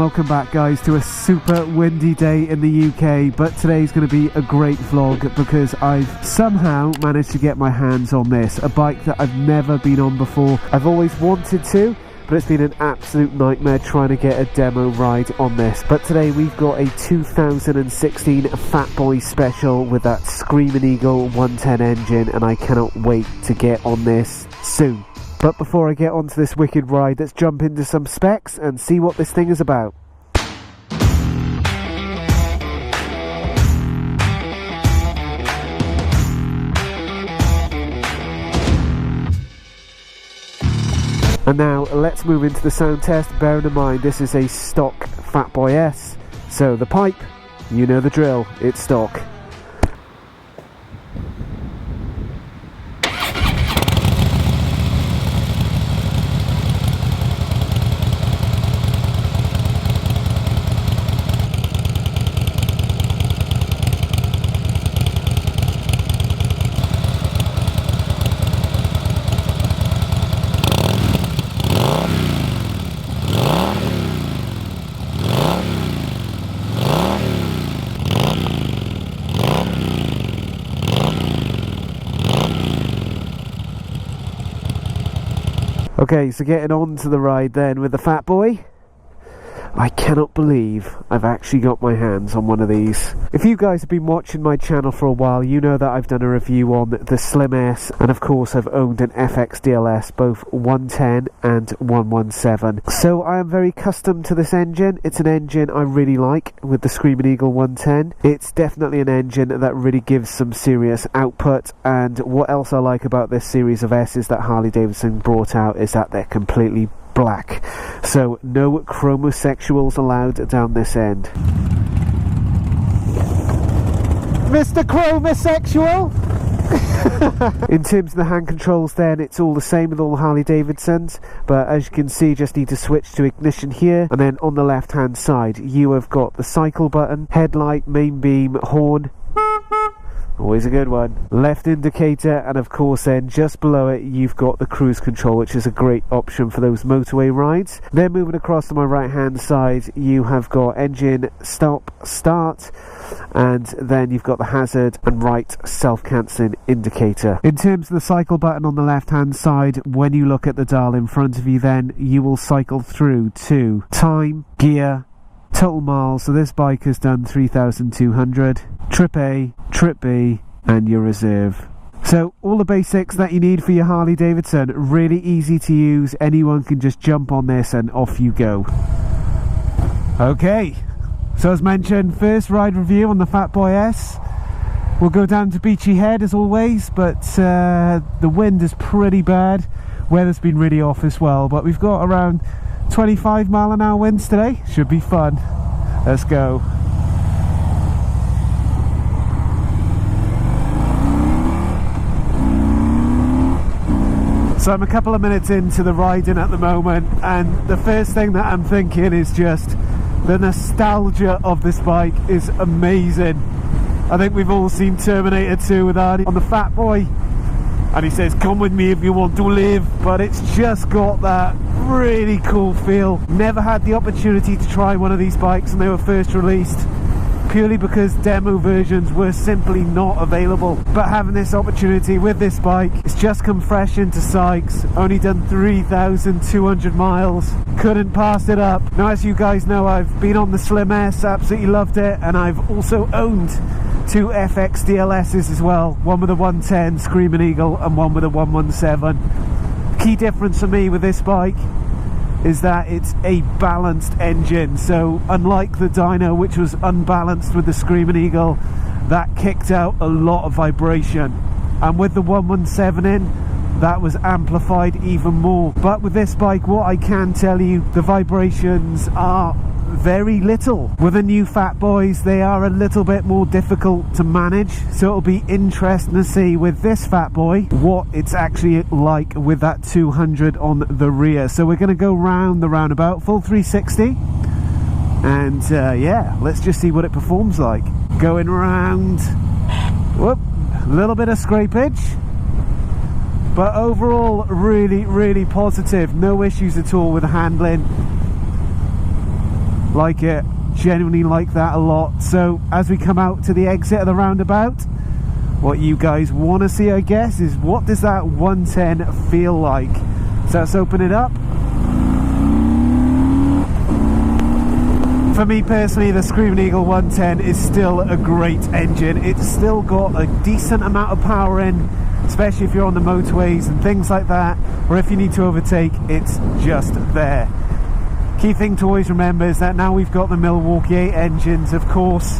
welcome back guys to a super windy day in the UK, but today's going to be a great vlog because I've somehow managed to get my hands on this, a bike that I've never been on before. I've always wanted to, but it's been an absolute nightmare trying to get a demo ride on this. But today we've got a 2016 Fat Boy Special with that Screamin Eagle 110 engine, and I cannot wait to get on this soon. But before I get onto this wicked ride, let's jump into some specs and see what this thing is about. And now let's move into the sound test, bearing in mind this is a stock Fat Boy S. So the pipe, you know the drill, it's stock. Okay, so getting on to the ride then with the Fat Boy. I cannot believe I've actually got my hands on one of these. If you guys have been watching my channel for a while, you know that I've done a review on the Slim S, and of course I've owned an FX DLS, both 110 and 117. So I am very accustomed to this engine. It's an engine I really like with the Screamin Eagle 110. It's definitely an engine that really gives some serious output, and what else I like about this series of S's that Harley Davidson brought out is that they're completely black, so no chromosexuals allowed down this end. Mr. Chromosexual! In terms of the hand controls then, it's all the same with all the Harley Davidsons, but as you can see, just need to switch to ignition here, and then on the left hand side you have got the cycle button, headlight, main beam, horn, always a good one, left indicator, and of course then just below it you've got the cruise control, which is a great option for those motorway rides. Then moving across to my right hand side you have got engine, stop, start, and then you've got the hazard and right self-cancelling indicator. In terms of the cycle button on the left hand side, when you look at the dial in front of you then you will cycle through to time, gear, total miles. So this bike has done 3,200, trip A, trip B, and your reserve. So all the basics that you need for your Harley Davidson, really easy to use. Anyone can just jump on this and off you go. Okay, so as mentioned, first ride review on the Fat Boy S. We'll go down to Beachy Head as always, but the wind is pretty bad. Weather's been really off as well, but we've got around 25 mile an hour winds today. Should be fun. Let's go. So I'm a couple of minutes into the riding at the moment, and the first thing that I'm thinking is just the nostalgia of this bike is amazing. I think we've all seen Terminator 2 with Arnie on the Fat Boy, and he says come with me if you want to live, but it's just got that really cool feel. Never had the opportunity to try one of these bikes when they were first released, purely because demo versions were simply not available. But having this opportunity with this bike, it's just come fresh into Sykes, only done 3,200 miles, couldn't pass it up. Now as you guys know, I've been on the Slim S, absolutely loved it, and I've also owned two FX DLSs as well, one with a 110 Screamin Eagle and one with a 117. Key difference for me with this bike is that it's a balanced engine, so unlike the Dyna, which was unbalanced with the Screamin Eagle, that kicked out a lot of vibration, and with the 117 in, that was amplified even more. But with this bike, what I can tell you, the vibrations are very little. With the new Fat Boys, they are a little bit more difficult to manage, so it'll be interesting to see with this Fat Boy what it's actually like with that 200 on the rear. So we're going to go round the roundabout, full 360, and yeah, let's just see what it performs like. Going around, whoop, a little bit of scrapage, but overall really positive, no issues at all with the handling. like it, genuinely like that a lot. So as we come out to the exit of the roundabout, what you guys want to see, I guess, is what does that 110 feel like? So let's open it up. For me personally, the Screamin Eagle 110 is still a great engine. It's still got a decent amount of power in, especially if you're on the motorways and things like that, or if you need to overtake, it's just there. Key thing to always remember is that now we've got the Milwaukee 8 engines, of course,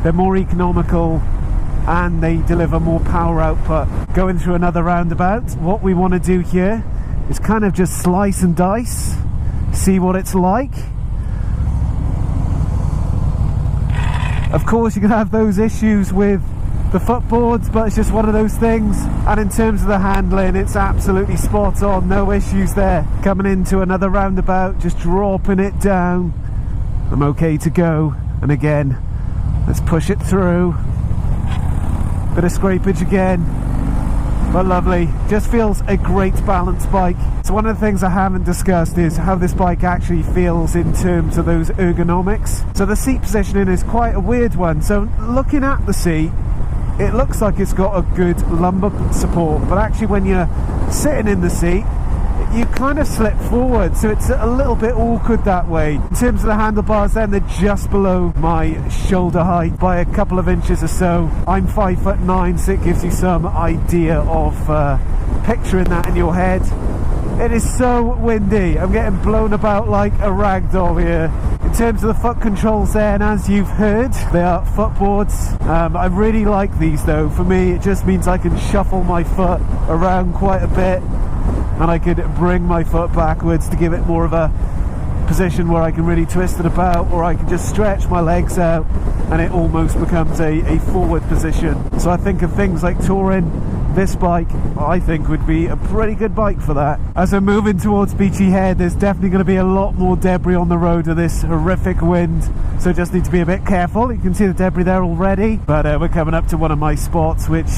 they're more economical and they deliver more power output. Going through another roundabout, what we want to do here is kind of just slice and dice, see what it's like. Of course, you can have those issues with the footboards, but it's just one of those things. And in terms of the handling, it's absolutely spot on, no issues there. Coming into another roundabout, just dropping it down. I'm okay to go. And again, let's push it through. Bit of scrapage again, but lovely. Just feels a great balanced bike. So one of the things I haven't discussed is how this bike actually feels in terms of those ergonomics. So the seat positioning is quite a weird one. So looking at the seat, it looks like it's got a good lumbar support, but actually when you're sitting in the seat, you kind of slip forward, so it's a little bit awkward that way. In terms of the handlebars then, they're just below my shoulder height by a couple of inches or so. I'm 5'9", so it gives you some idea of picturing that in your head. It is so windy, I'm getting blown about like a rag doll here. In terms of the foot controls then, as you've heard, they are footboards. I really like these though. For me, it just means I can shuffle my foot around quite a bit, and I could bring my foot backwards to give it more of a position where I can really twist it about, or I can just stretch my legs out and it almost becomes a forward position. So I think of things like touring, this bike I think would be a pretty good bike for that. As we're moving towards Beachy Head, there's definitely going to be a lot more debris on the road with this horrific wind, so just need to be a bit careful. You can see the debris there already, but we're coming up to one of my spots, which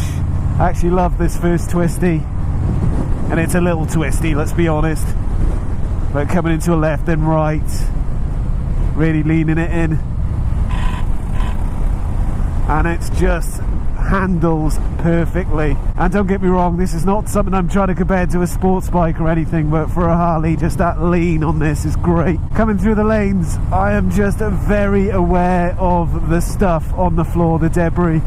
I actually love this first twisty. And it's a little twisty, let's be honest, but coming into a left and right, really leaning it in, and it's just handles perfectly. And don't get me wrong, this is not something I'm trying to compare to a sports bike or anything, but for a Harley, just that lean on this is great. Coming through the lanes, I am just very aware of the stuff on the floor, the debris,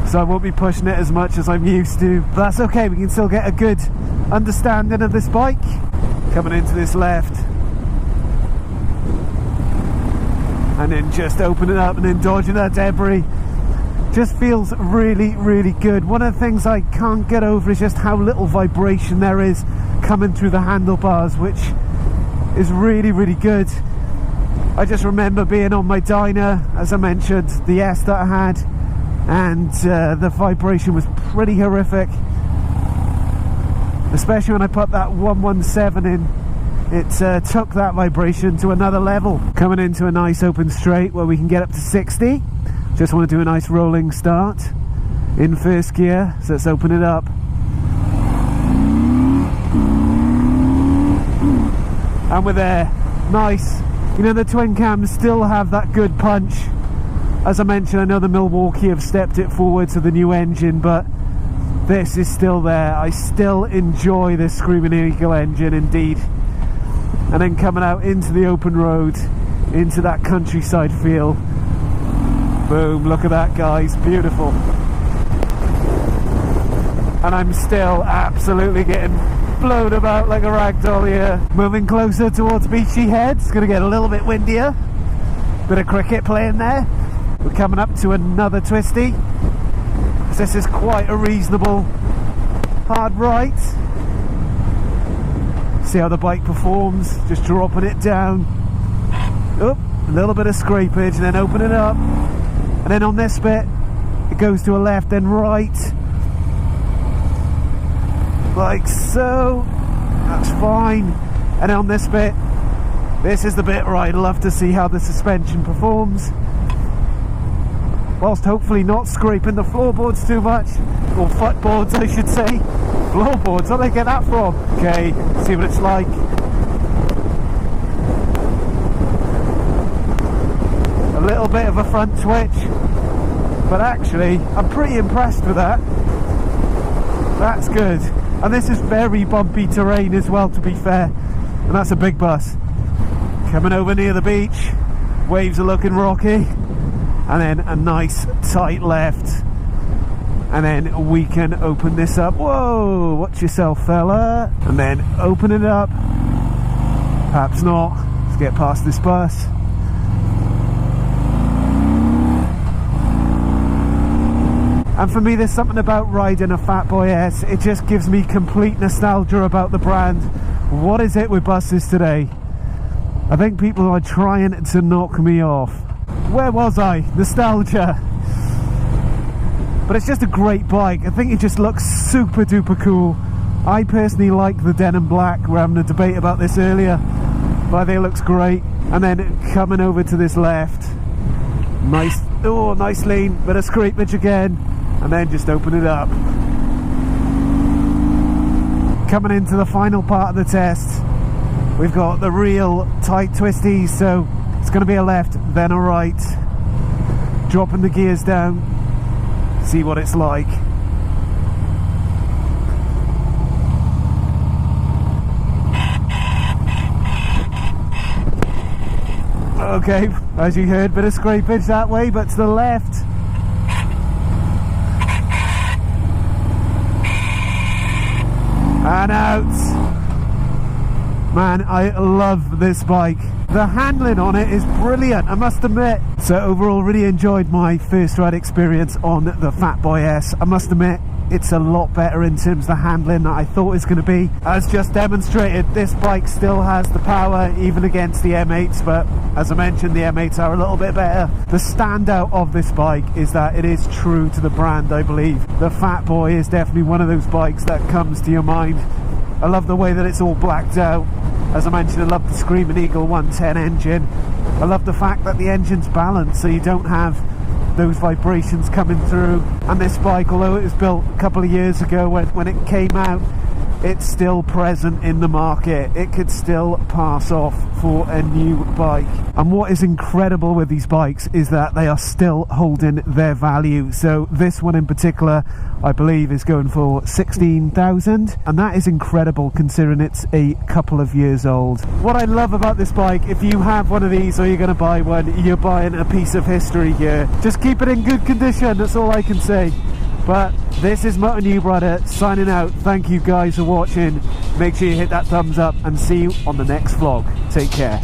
so I won't be pushing it as much as I'm used to, but that's okay, we can still get a good understanding of this bike. Coming into this left, and then just opening up and then dodging that debris. Just feels really, really good. One of the things I can't get over is just how little vibration there is coming through the handlebars, which is really, really good. I just remember being on my Dyna, as I mentioned, the S that I had, and the vibration was pretty horrific, especially when I put that 117 in. It took that vibration to another level. Coming into a nice open straight where we can get up to 60. Just want to do a nice rolling start in first gear, so let's open it up. And we're there. Nice. You know, the twin cams still have that good punch. As I mentioned, I know the Milwaukee have stepped it forward to the new engine, but this is still there. I still enjoy this Screamin Eagle engine indeed. And then coming out into the open road, into that countryside feel. Boom, look at that guys, beautiful. And I'm still absolutely getting blown about like a rag doll here. Moving closer towards Beachy Head, it's going to get a little bit windier. Bit of cricket playing there. We're coming up to another twisty. This is quite a reasonable hard right. See how the bike performs, just dropping it down. Oh, a little bit of scrapage and then open it up. And then on this bit, it goes to a left then right. Like so. That's fine. And then on this bit, this is the bit where I'd love to see how the suspension performs, whilst hopefully not scraping the floorboards too much, or footboards I should say. Floorboards, where do they get that from? Okay, see what it's like. bit of a front twitch, but actually I'm pretty impressed with that. That's good. And this is very bumpy terrain as well, to be fair, and that's a big bus. Coming over near the beach, waves are looking rocky, and then a nice tight left, and then we can open this up. Whoa, watch yourself, fella. And then open it up. Perhaps not. Let's get past this bus. And for me, there's something about riding a Fatboy S, it just gives me complete nostalgia about the brand. What is it with buses today? I think people are trying to knock me off. Where was I? Nostalgia. But it's just a great bike. I think it just looks super duper cool. I personally like the denim black. We're having a debate about this earlier, but I think it looks great. And then coming over to this left, nice, oh, nice lean, bit of scrapage again, and then just open it up. Coming into the final part of the test, we've got the real tight twisties, so it's going to be a left, then a right. Dropping the gears down, see what it's like. Okay, as you heard, bit of scrapage that way, but to the left. And out. Man, I love this bike. The handling on it is brilliant, I must admit. So overall, really enjoyed my first ride experience on the Fatboy S. I must admit, it's a lot better in terms of the handling that I thought it was going to be. As just demonstrated, this bike still has the power even against the M8s, but as I mentioned, the M8s are a little bit better. The standout of this bike is that it is true to the brand, I believe. The Fatboy is definitely one of those bikes that comes to your mind. I love the way that it's all blacked out. As I mentioned, I love the Screamin Eagle 110 engine. I love the fact that the engine's balanced, so you don't have those vibrations coming through. And this bike, although it was built a couple of years ago when it came out, it's still present in the market. It could still pass off for a new bike. And what is incredible with these bikes is that they are still holding their value. So this one in particular, I believe, is going for 16,000, and that is incredible considering it's a couple of years old. What I love about this bike, if you have one of these or you're going to buy one, you're buying a piece of history here. Just keep it in good condition, that's all I can say. But this is Motonewbrider signing out. Thank you guys for watching. Make sure you hit that thumbs up and see you on the next vlog. Take care.